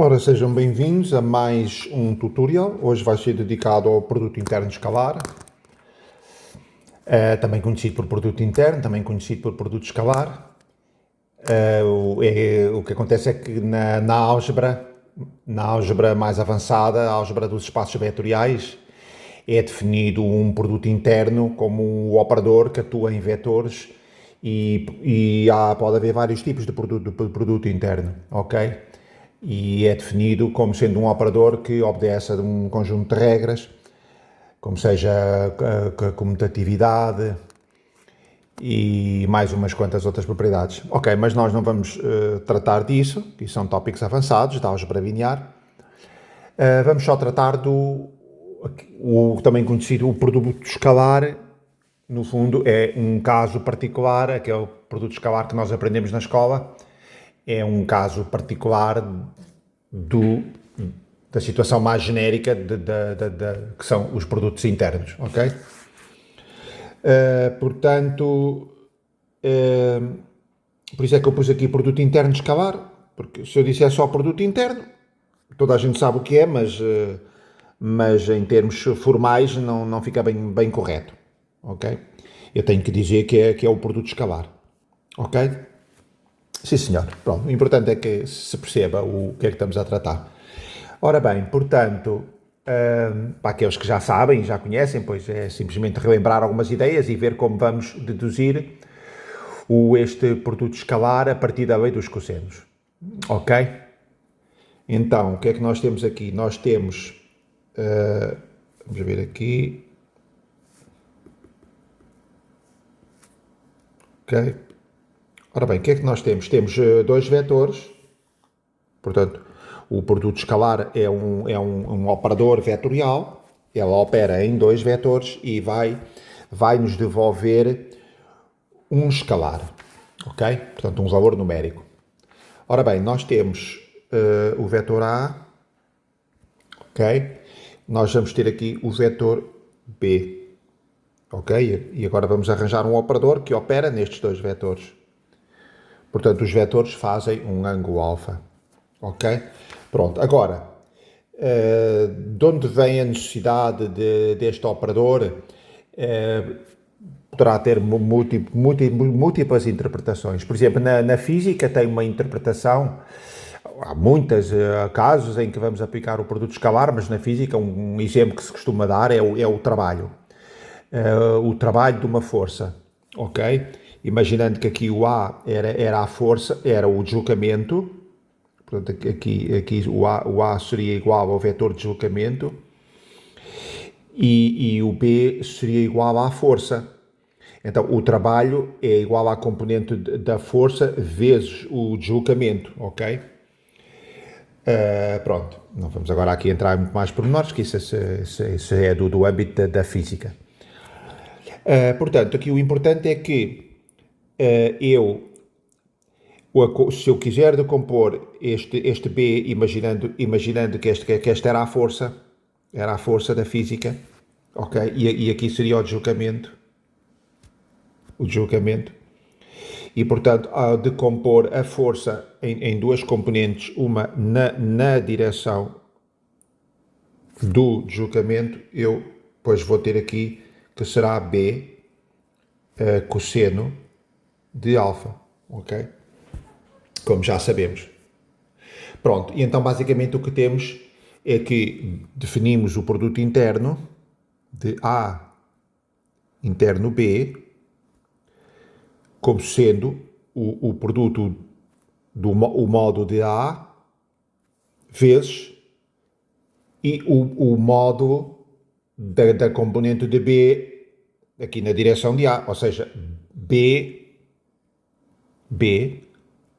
Ora, sejam bem-vindos a mais um tutorial. Hoje vai ser dedicado ao produto interno escalar, também conhecido por produto interno, também conhecido por produto escalar. O que acontece é que na álgebra mais avançada, a álgebra dos espaços vetoriais, é definido um produto interno como um operador que atua em vetores pode haver vários tipos de produto interno, ok? E é definido como sendo um operador que obedece a um conjunto de regras, como seja a comutatividade e mais umas quantas outras propriedades. Ok, mas nós não vamos tratar disso, que são tópicos avançados da álgebra linear. Vamos só tratar do também conhecido o produto escalar. No fundo é um caso particular, aquele produto escalar que nós aprendemos na escola, é um caso particular da situação mais genérica que são os produtos internos, ok? Portanto, por isso é que eu pus aqui produto interno escalar, porque se eu disser só produto interno, toda a gente sabe o que é, mas em termos formais não fica bem correto, ok? Eu tenho que dizer que é o produto escalar, ok? Sim, senhor. Pronto, o importante é que se perceba o que é que estamos a tratar. Ora bem, portanto, para aqueles que já sabem, já conhecem, pois é simplesmente relembrar algumas ideias e ver como vamos deduzir este produto escalar a partir da lei dos cossenos. Ok? Então, o que é que nós temos aqui? Nós temos, vamos ver aqui, ok? Ora bem, o que é que nós temos? Temos dois vetores, portanto, o produto escalar é um operador vetorial, ela opera em dois vetores e vai nos devolver um escalar, ok? Portanto, um valor numérico. Ora bem, nós temos o vetor A, ok? Nós vamos ter aqui o vetor B, ok? E agora vamos arranjar um operador que opera nestes dois vetores. Portanto, os vetores fazem um ângulo alfa, ok? Pronto, agora, de onde vem a necessidade deste operador? Poderá ter múltiplas interpretações. Por exemplo, na física tem uma interpretação, há muitos casos em que vamos aplicar o produto escalar, mas na física um exemplo que se costuma dar é o trabalho. O trabalho de uma força, ok? Imaginando que aqui o A era a força, era o deslocamento, portanto aqui o A seria igual ao vetor de deslocamento e o B seria igual à força. Então, o trabalho é igual à componente da força vezes o deslocamento, ok? Pronto, não vamos agora aqui entrar em muito mais pormenores, que isso é do âmbito da física. Portanto, aqui o importante é que se eu quiser decompor este B, imaginando que esta era a força da física, ok? E aqui seria o deslocamento, e portanto ao decompor a força em duas componentes, uma na direção do deslocamento, eu depois vou ter aqui que será B cosseno de alfa, ok? Como já sabemos. Pronto, e então basicamente o que temos é que definimos o produto interno de A interno B como sendo o produto o modo de A vezes e o módulo da componente de B aqui na direção de A, ou seja, B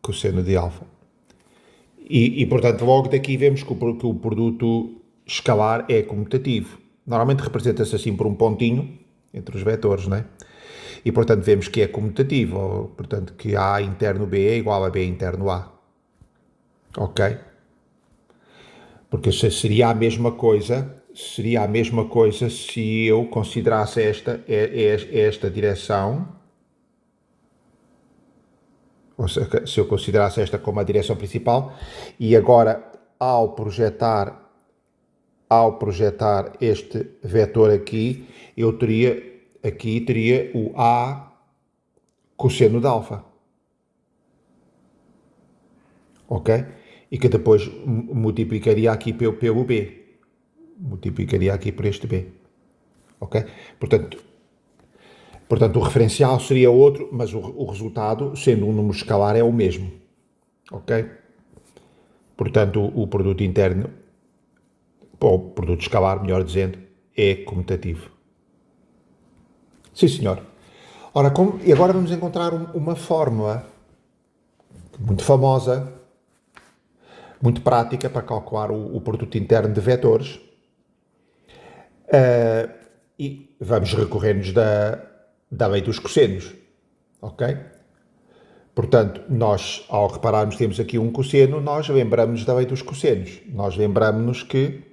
cosseno de alfa. E portanto, logo daqui vemos que o produto escalar é comutativo. Normalmente representa-se assim por um pontinho entre os vetores, não é? E, portanto, vemos que é comutativo, ou, portanto, que A interno B é igual a B interno A. Ok? Porque seria a mesma coisa se eu considerasse esta direção, ou seja, se eu considerasse esta como a direção principal, e agora ao projetar este vetor aqui, eu teria o A cosseno de alfa. Ok? E que depois multiplicaria aqui pelo B. Multiplicaria aqui por este B. Ok? Portanto, o referencial seria outro, mas o resultado, sendo um número escalar, é o mesmo. Ok? Portanto, o produto interno, ou o produto escalar, melhor dizendo, é comutativo. Sim, senhor. Ora, e agora vamos encontrar uma fórmula muito famosa, muito prática para calcular o produto interno de vetores. E vamos recorrer-nos da lei dos cossenos. Ok? Portanto, nós, ao repararmos que temos aqui um cosseno, nós lembramos-nos da lei dos cossenos. Nós lembramos-nos que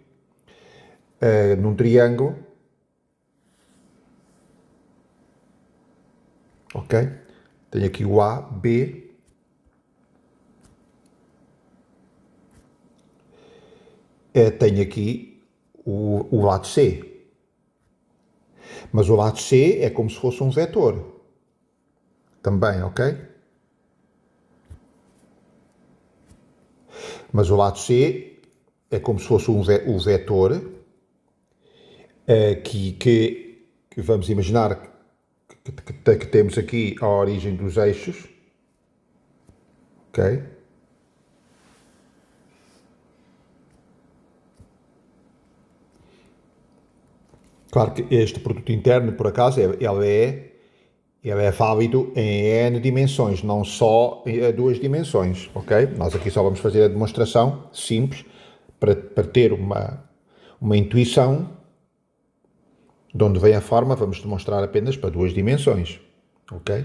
num triângulo, ok? Tenho aqui o A, B, tenho aqui o lado C. Mas o lado C é como se fosse um vetor. Também, ok? Mas o lado C é como se fosse o vetor que vamos imaginar que temos aqui a origem dos eixos, ok? Claro que este produto interno, por acaso, ele é válido em N dimensões, não só em 2 dimensões, ok? Nós aqui só vamos fazer a demonstração simples para ter uma intuição de onde vem a forma, vamos demonstrar apenas para 2 dimensões, ok?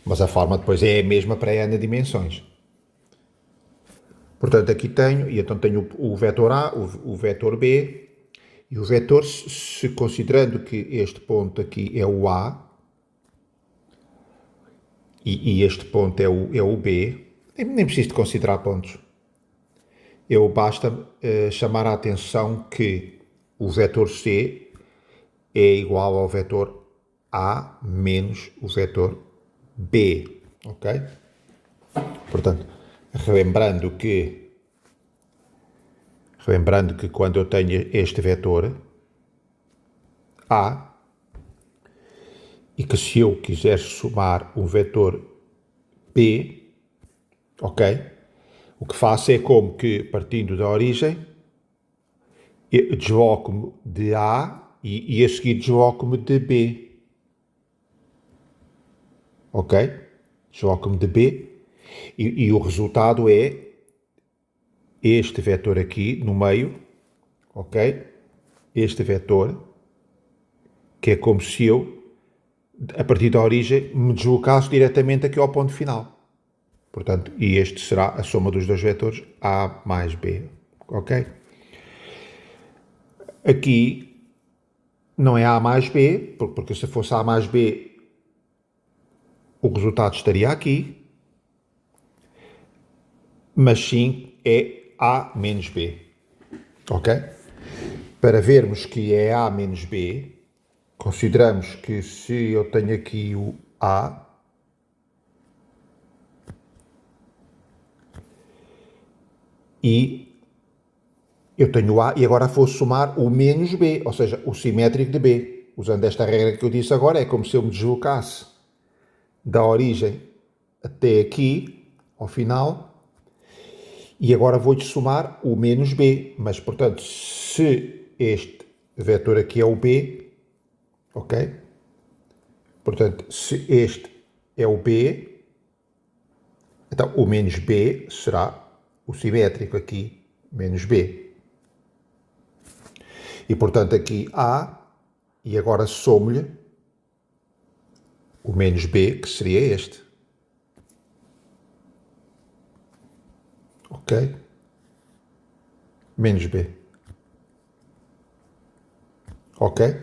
Mas a forma depois é a mesma para N dimensões. Portanto, aqui tenho o vetor A, o vetor B, e o vetor, se considerando que este ponto aqui é o A, e este ponto é o B, nem preciso de considerar pontos. Basta chamar a atenção que o vetor C é igual ao vetor A menos o vetor B, ok? Portanto, relembrando que quando eu tenho este vetor A, e que se eu quiser somar um vetor B, ok? O que faço é como que, partindo da origem, desloco-me de A e a seguir desloco-me de B. Ok? Desloco-me de B e o resultado é este vetor aqui no meio, ok? Este vetor, que é como se eu, a partir da origem, me deslocasse diretamente aqui ao ponto final. Portanto, e este será a soma dos dois vetores A mais B, ok? Aqui não é A mais B, porque se fosse A mais B, o resultado estaria aqui, mas sim é A menos B, ok? Para vermos que é A menos B, consideramos que se eu tenho aqui o A, e eu tenho o A e agora vou somar o menos B, ou seja, o simétrico de B. Usando esta regra que eu disse agora, é como se eu me deslocasse da origem até aqui, ao final, e agora vou-lhe somar o menos B. Mas, portanto, se este vetor aqui é o B, ok? Portanto, se este é o B, então o menos B será o simétrico aqui, menos B. E, portanto, aqui A, e agora somo-lhe o menos B, que seria este. Ok? Menos B. Ok?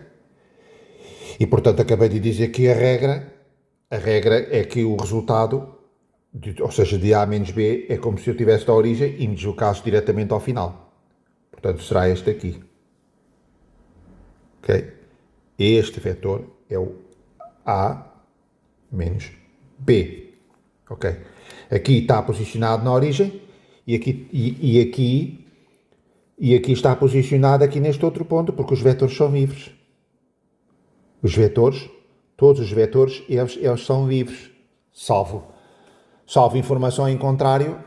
E, portanto, acabei de dizer que a regra é que o resultado ou seja, de A menos B é como se eu tivesse da origem e me deslocasse diretamente ao final. Portanto, será este aqui. Ok? Este vetor é o A menos B. Ok? Aqui está posicionado na origem e aqui está posicionado aqui neste outro ponto, porque os vetores são livres. Os vetores, todos os vetores, eles são livres. Salvo informação em contrário,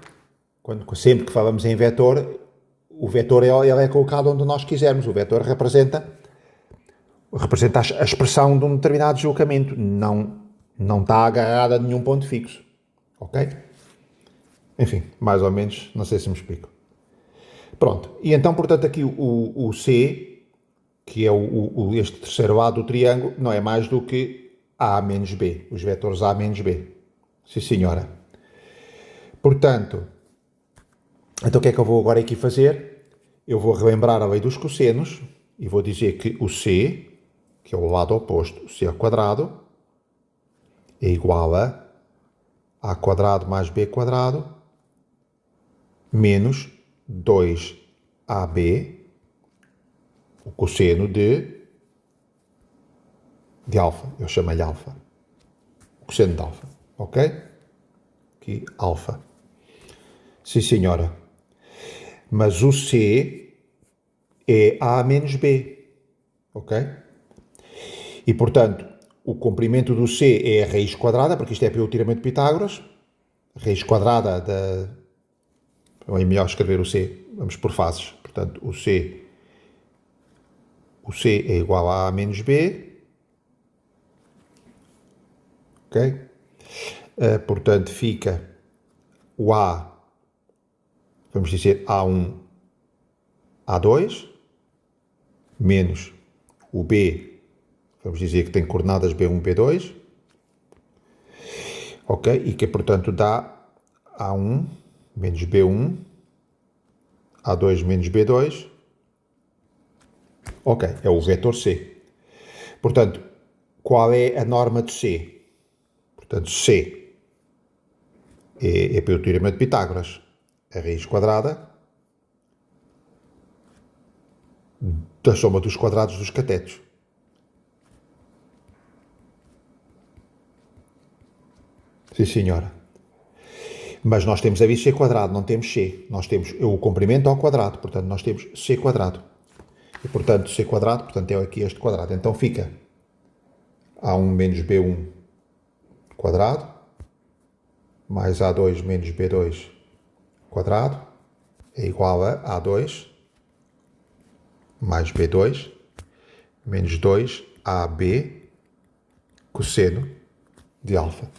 sempre que falamos em vetor, o vetor ele é colocado onde nós quisermos. O vetor representa a expressão de um determinado deslocamento, não está agarrado a nenhum ponto fixo. Ok? Enfim, mais ou menos, não sei se me explico. Pronto, e então, portanto, aqui o C, que é este terceiro lado do triângulo, não é mais do que A menos B, os vetores A menos B. Sim, senhora. Portanto, então o que é que eu vou agora aqui fazer? Eu vou relembrar a lei dos cossenos e vou dizer que o C, que é o lado oposto, o C ao quadrado, é igual a A quadrado mais B quadrado menos 2AB, o cosseno de alfa. Eu chamo-lhe alfa. O cosseno de alfa. Ok? Aqui, alfa. Sim, senhora. Mas o C é A menos B. Ok? E, portanto, o comprimento do C é a raiz quadrada, porque isto é pelo teorema de Pitágoras. A raiz quadrada da... Ou é melhor escrever o C. Vamos por fases. Portanto, o C é igual a A menos B. Ok? Portanto, fica o A, vamos dizer A1, A2, menos o B, vamos dizer que tem coordenadas B1, B2, ok? E que, portanto, dá A1 menos B1, A2 menos B2, ok? É o vetor C. Portanto, qual é a norma de C? Portanto, C é pelo teorema de Pitágoras. A raiz quadrada da soma dos quadrados dos catetos. Sim, senhora. Mas nós temos a vezes C quadrado, não temos C. Nós temos o comprimento ao quadrado, portanto nós temos C quadrado. E portanto C quadrado, portanto é aqui este quadrado. Então fica A1 menos B1 quadrado, mais A2 menos B2 quadrado, é igual a A2 mais B2 menos 2AB cosseno de alfa.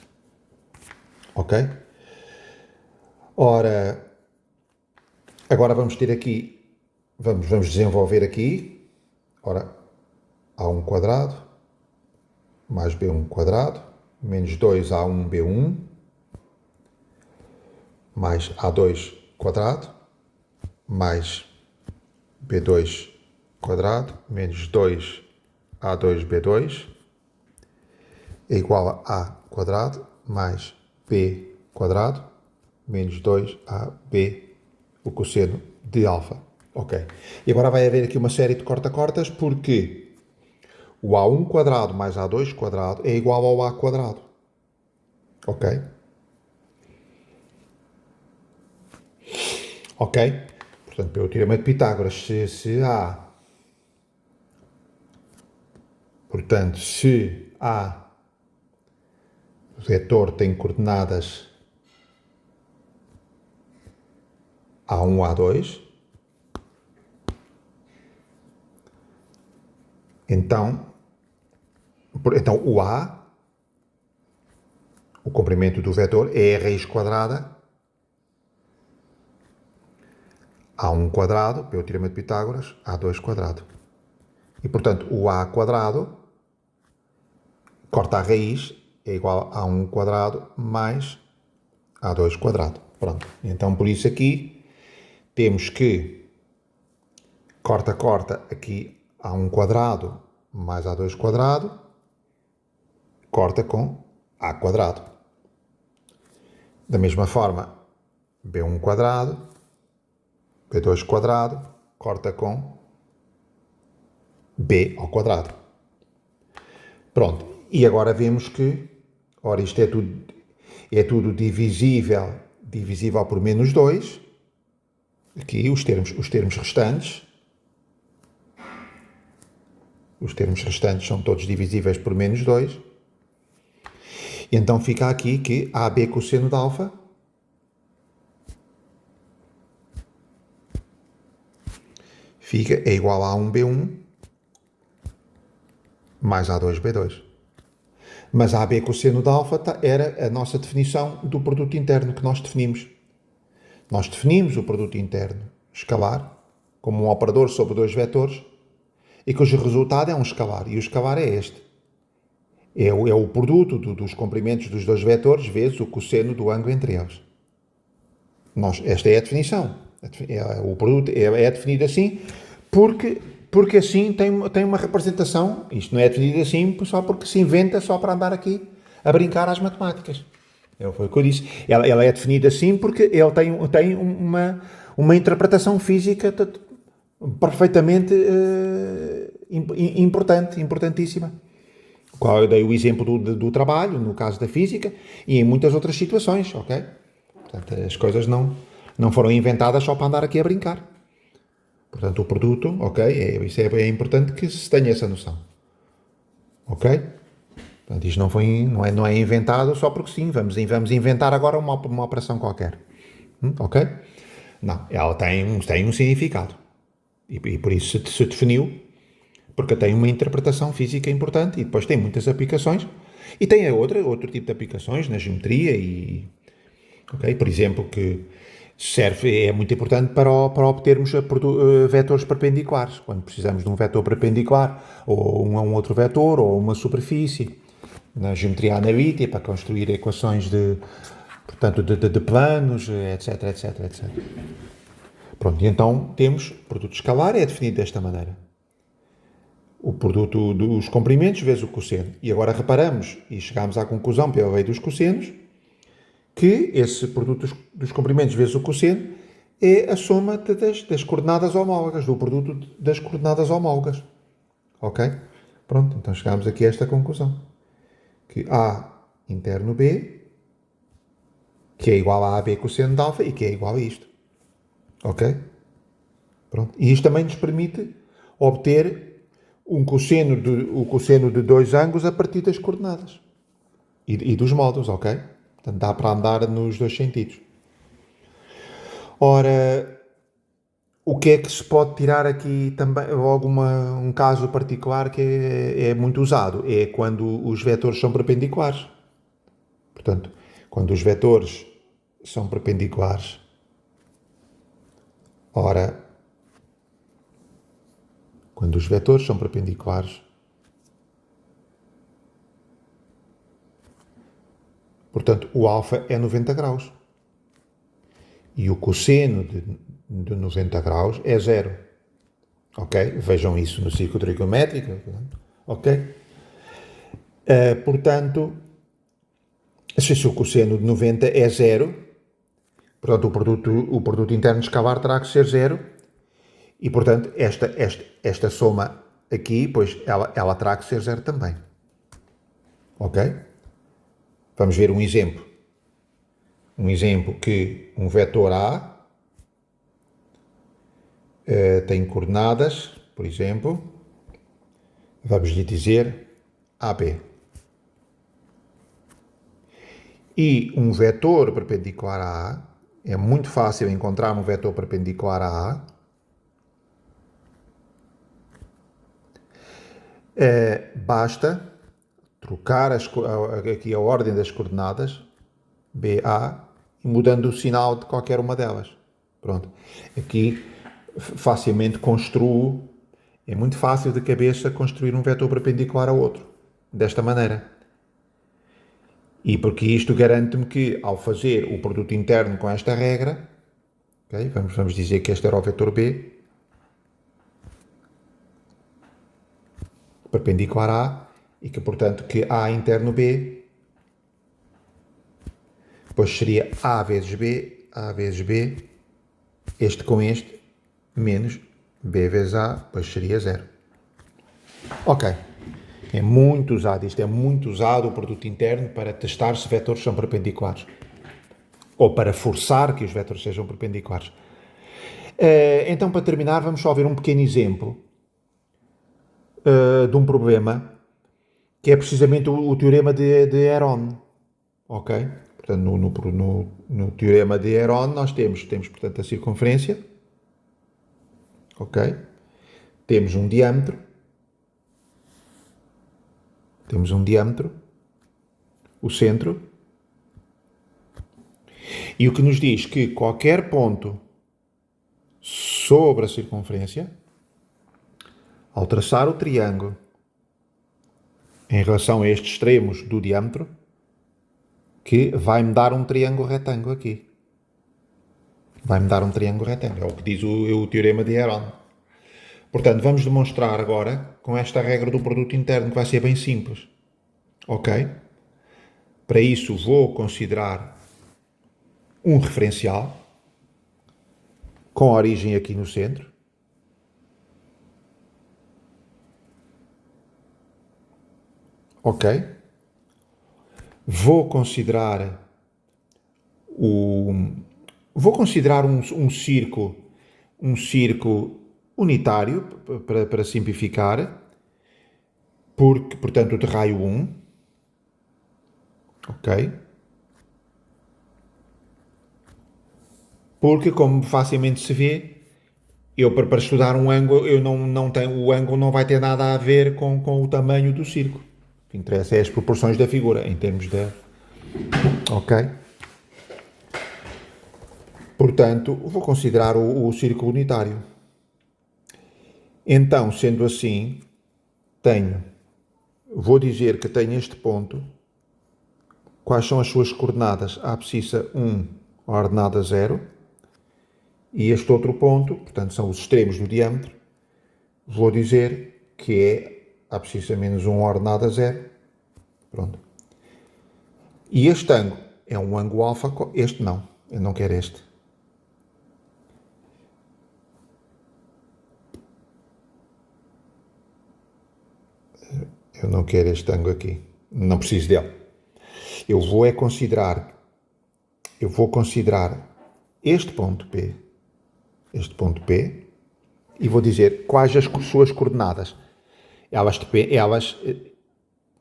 Ok? Ora, agora vamos ter aqui, vamos desenvolver aqui, ora, A1 quadrado mais B1 quadrado menos 2A1B1 mais A2 quadrado mais B2 quadrado menos 2A2B2 é igual a A quadrado mais B quadrado menos 2AB, o cosseno de alfa. Ok. E agora vai haver aqui uma série de corta-cortas, porque o A1 quadrado mais A2 quadrado é igual ao A quadrado. Ok? Ok? Portanto, pelo teorema de Pitágoras, se A... Portanto, se A vetor tem coordenadas A1, A2, então o A, o comprimento do vetor, é a raiz quadrada A1 quadrado, pelo teorema de Pitágoras, A2 quadrado. E, portanto, o A quadrado corta a raiz, é igual a 1 quadrado mais A2 quadrado. Pronto. Então, por isso aqui, temos que corta aqui A1 quadrado mais A2 quadrado, corta com A quadrado. Da mesma forma, B1 quadrado, B2 quadrado, corta com B ao quadrado. Pronto. E agora vemos que, ora, isto é tudo divisível por menos 2. Aqui os termos restantes. Os termos restantes são todos divisíveis por menos 2. E então fica aqui que AB cosseno de alfa é igual a A1B1 mais A2B2. Mas AB cosseno de alfa era a nossa definição do produto interno que nós definimos. Nós definimos o produto interno escalar como um operador sobre dois vetores e cujo resultado é um escalar. E o escalar é este. É o produto dos comprimentos dos dois vetores vezes o cosseno do ângulo entre eles. Esta é a definição. O produto é definido assim porque assim tem uma representação. Isto não é definido assim só porque se inventa só para andar aqui a brincar às matemáticas. Foi o que eu disse. Ela é definida assim porque ele tem uma interpretação física perfeitamente importantíssima. Qual eu dei o exemplo do trabalho, no caso da física, e em muitas outras situações, ok? Portanto, as coisas não foram inventadas só para andar aqui a brincar. Portanto, o produto, ok? Isso é importante que se tenha essa noção. Ok? Portanto, isto não é inventado só porque sim. Vamos inventar agora uma operação qualquer. Ok? Não, ela tem um significado. E por isso se definiu, porque tem uma interpretação física importante e depois tem muitas aplicações. E tem outro tipo de aplicações na geometria ok? Por exemplo, que é muito importante para obtermos vetores perpendiculares. Quando precisamos de um vetor perpendicular, ou um outro vetor, ou uma superfície, na geometria analítica, para construir equações de planos, etc, etc, etc. Pronto, e então temos o produto escalar, é definido desta maneira. O produto dos comprimentos vezes o cosseno. E agora reparamos, e chegamos à conclusão pela lei dos cossenos, que esse produto dos comprimentos vezes o cosseno é a soma das coordenadas homólogas, do produto das coordenadas homólogas. Ok? Pronto, então chegamos aqui a esta conclusão. Que A interno B, que é igual a AB cosseno de alfa, e que é igual a isto. Ok? Pronto. E isto também nos permite obter o cosseno de dois ângulos a partir das coordenadas. E dos módulos, ok? Portanto, dá para andar nos dois sentidos. Ora, o que é que se pode tirar aqui também, logo um caso particular que é muito usado, é quando os vetores são perpendiculares. Portanto, quando os vetores são perpendiculares, ora, quando os vetores são perpendiculares, portanto, o alfa é 90 graus. E o cosseno de 90 graus é zero. Ok? Vejam isso no círculo trigonométrico. Ok? Portanto, se o cosseno de 90 é zero, portanto, o produto interno escalar terá que ser zero. E, portanto, esta soma aqui, pois, ela terá que ser zero também. Ok? Vamos ver um exemplo. Um exemplo que um vetor A tem coordenadas, por exemplo, vamos lhe dizer AB. E um vetor perpendicular a A, é muito fácil encontrar um vetor perpendicular a A. Basta trocar aqui a ordem das coordenadas, BA, e mudando o sinal de qualquer uma delas. Pronto. Aqui facilmente construo, é muito fácil de cabeça construir um vetor perpendicular ao outro, desta maneira. E porque isto garante-me que, ao fazer o produto interno com esta regra, okay, vamos dizer que este era o vetor B, perpendicular a A, e que, portanto, que A interno B depois seria A vezes B, este com este, menos B vezes A, depois seria 0. Ok. É muito usado, isto é muito usado o produto interno para testar se vetores são perpendiculares. Ou para forçar que os vetores sejam perpendiculares. Então, para terminar, vamos só ver um pequeno exemplo de um problema que é precisamente o teorema de Heron. Ok? Portanto, no teorema de Heron nós temos, portanto, a circunferência. Ok? Temos um diâmetro. O centro. E o que nos diz que qualquer ponto sobre a circunferência, ao traçar o triângulo em relação a estes extremos do diâmetro, que vai-me dar um triângulo retângulo aqui. É o que diz o teorema de Heron. Portanto, vamos demonstrar agora com esta regra do produto interno, que vai ser bem simples. Ok? Para isso vou considerar um referencial com origem aqui no centro. Ok? Vou considerar um círculo unitário, para simplificar, porque, portanto, de raio 1. Ok? Porque, como facilmente se vê, eu para estudar um ângulo, o ângulo não vai ter nada a ver com o tamanho do círculo. O que interessa é as proporções da figura, em termos de... Ok? Portanto, vou considerar o círculo unitário. Então, sendo assim, vou dizer que tenho este ponto. Quais são as suas coordenadas? A abscissa 1, a ordenada 0. E este outro ponto, portanto, são os extremos do diâmetro. Vou dizer que é a abscissa menos 1, a ordenada 0. Pronto. E este ângulo é um ângulo alfa. Este não. Eu não quero este. Eu não quero este ângulo aqui. Não preciso dele. Eu vou considerar este ponto P, e vou dizer quais as suas coordenadas. Elas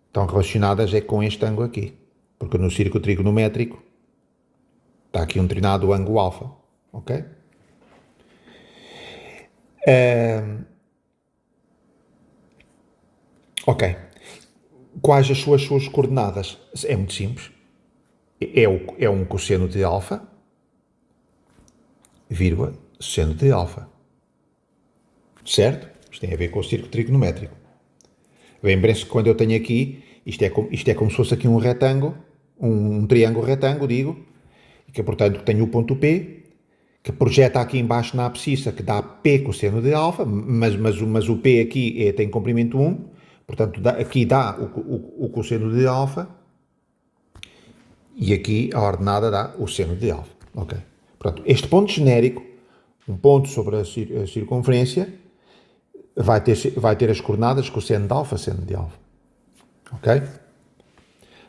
estão relacionadas com este ângulo aqui, porque no círculo trigonométrico está aqui um determinado ângulo alfa, ok? Ok. Quais as suas coordenadas? É muito simples. É um cosseno de alfa, vírgula, seno de alfa. Certo? Isto tem a ver com o círculo trigonométrico. Lembrem-se que quando eu tenho aqui, isto é como se fosse aqui um retângulo, um triângulo retângulo, digo, e que, portanto, tenho o ponto P, que projeta aqui embaixo na abscissa, que dá P cosseno de alfa, mas o P aqui tem comprimento 1, portanto, aqui dá o cosseno de alfa, e aqui a ordenada dá o seno de alfa. Ok? Portanto, este ponto genérico, um ponto sobre a circunferência, vai ter as coordenadas cosseno de alfa, seno de alfa. Ok?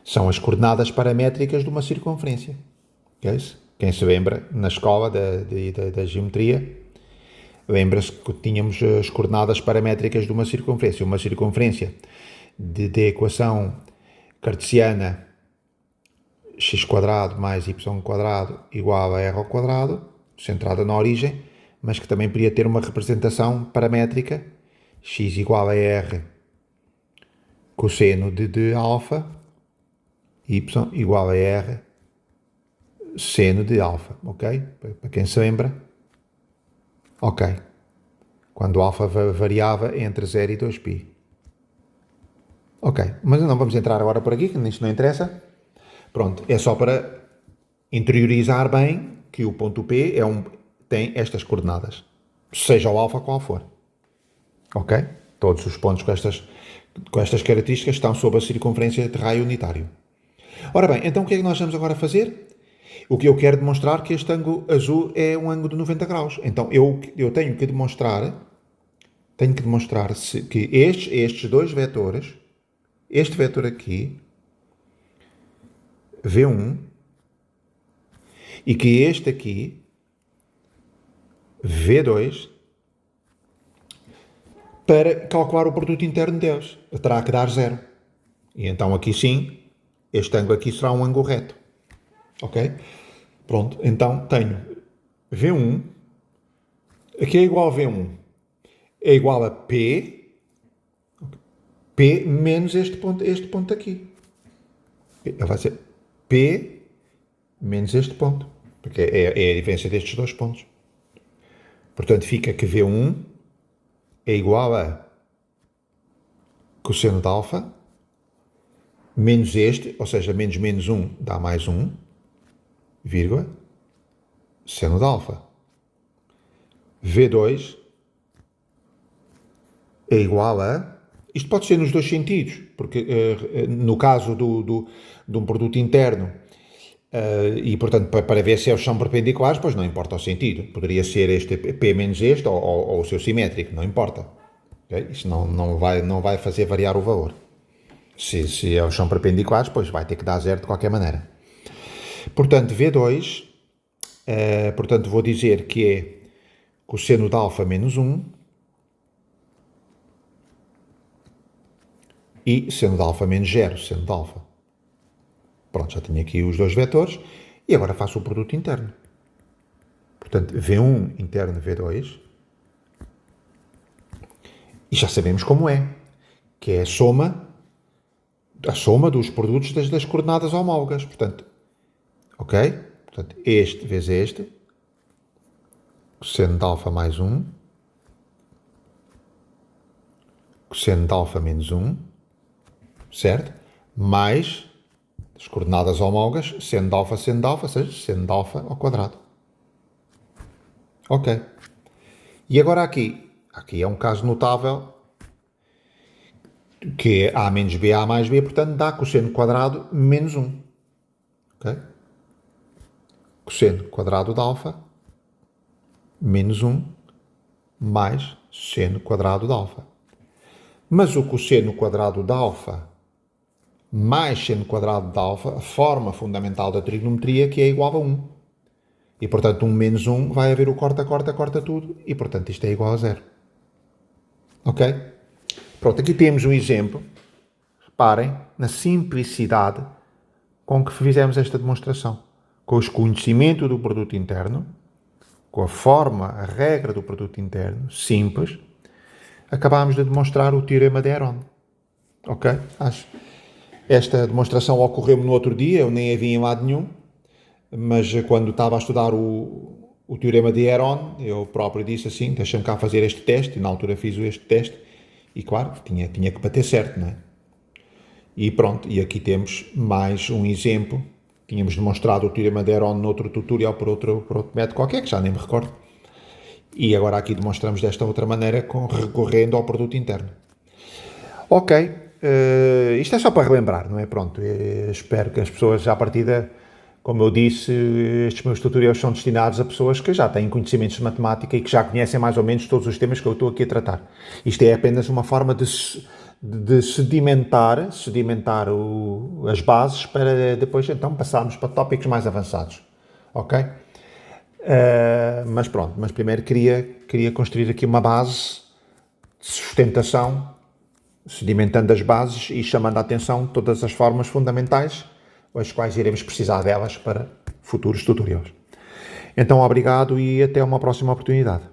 São as coordenadas paramétricas de uma circunferência. Okay? Quem se lembra, na escola da geometria, lembra-se que tínhamos as coordenadas paramétricas de uma circunferência. Uma circunferência de equação cartesiana x² mais y² igual a r ao quadrado, centrada na origem, mas que também podia ter uma representação paramétrica, x igual a r cosseno de alfa, y igual a r seno de alfa, ok? Para quem se lembra, ok. Quando alfa variava entre 0 e 2π. Ok, mas não vamos entrar agora por aqui, que isto não interessa. Pronto, é só para interiorizar bem que o ponto P tem estas coordenadas, seja o alfa qual for. Ok? Todos os pontos com estas características estão sob a circunferência de raio unitário. Ora bem, então o que é que nós vamos agora fazer? O que eu quero demonstrar é que este ângulo azul é um ângulo de 90 graus. Então eu tenho que demonstrar que estes dois vetores, este vetor aqui, V1, e que este aqui, V2, para calcular o produto interno deles, terá que dar 0. E então aqui sim, este ângulo aqui será um ângulo reto. Ok? Pronto, então tenho V1, aqui é igual a V1, é igual a P menos este ponto aqui. Vai ser P menos este ponto, porque é a diferença destes dois pontos. Portanto, fica que V1 é igual a cosseno de alfa menos este, ou seja, menos 1 dá mais 1, vírgula, seno de alfa. V2 é igual a... Isto pode ser nos dois sentidos, porque no caso de um produto interno, e portanto para ver se eles são perpendiculares, pois não importa o sentido. Poderia ser este P menos este, ou o seu simétrico, não importa. Okay? Isso não vai fazer variar o valor. Se eles são perpendiculares, pois vai ter que dar 0 de qualquer maneira. Portanto, V2, portanto vou dizer que é cosseno de alfa menos 1 e seno de alfa menos 0, seno de alfa. Pronto, já tenho aqui os dois vetores e agora faço o produto interno. Portanto, V1 interno V2, e já sabemos como é, que é a soma dos produtos das coordenadas homólogas. Portanto, ok? Portanto, este vezes este, cosseno de alfa mais 1, cosseno de alfa menos 1, certo? Mais as coordenadas homólogas, seno de alfa, ou seja, seno de alfa ao quadrado. Ok. E agora aqui é um caso notável, que é A menos B, A mais B, portanto dá cosseno quadrado menos 1. Ok? Cosseno quadrado de alfa menos 1 mais seno quadrado de alfa. Mas o cosseno quadrado de alfa mais seno quadrado de alfa, a forma fundamental da trigonometria, que é igual a 1. E, portanto, 1 menos 1 vai haver o corta tudo, e, portanto, isto é igual a 0. Ok? Pronto, aqui temos um exemplo. Reparem na simplicidade com que fizemos esta demonstração. Com o conhecimento do produto interno, com a forma, a regra do produto interno, simples, acabámos de demonstrar o teorema de Heron. Ok? Esta demonstração ocorreu-me no outro dia, eu nem a vi em lado nenhum, mas quando estava a estudar o teorema de Heron, eu próprio disse assim, deixa-me cá fazer este teste, e na altura fiz este teste, e claro, tinha que bater certo, não é? E pronto, e aqui temos mais um exemplo. Tínhamos demonstrado o teorema de Heron noutro tutorial por outro método qualquer, que já nem me recordo. E agora aqui demonstramos desta outra maneira, recorrendo ao produto interno. Ok, isto é só para relembrar, não é? Pronto, espero que as pessoas, à partida, como eu disse, estes meus tutoriais são destinados a pessoas que já têm conhecimentos de matemática e que já conhecem mais ou menos todos os temas que eu estou aqui a tratar. Isto é apenas uma forma de sedimentar as bases para depois então passarmos para tópicos mais avançados. Ok? Mas pronto, mas primeiro queria construir aqui uma base de sustentação, sedimentando as bases e chamando a atenção todas as formas fundamentais, as quais iremos precisar delas para futuros tutoriais. Então, obrigado e até uma próxima oportunidade.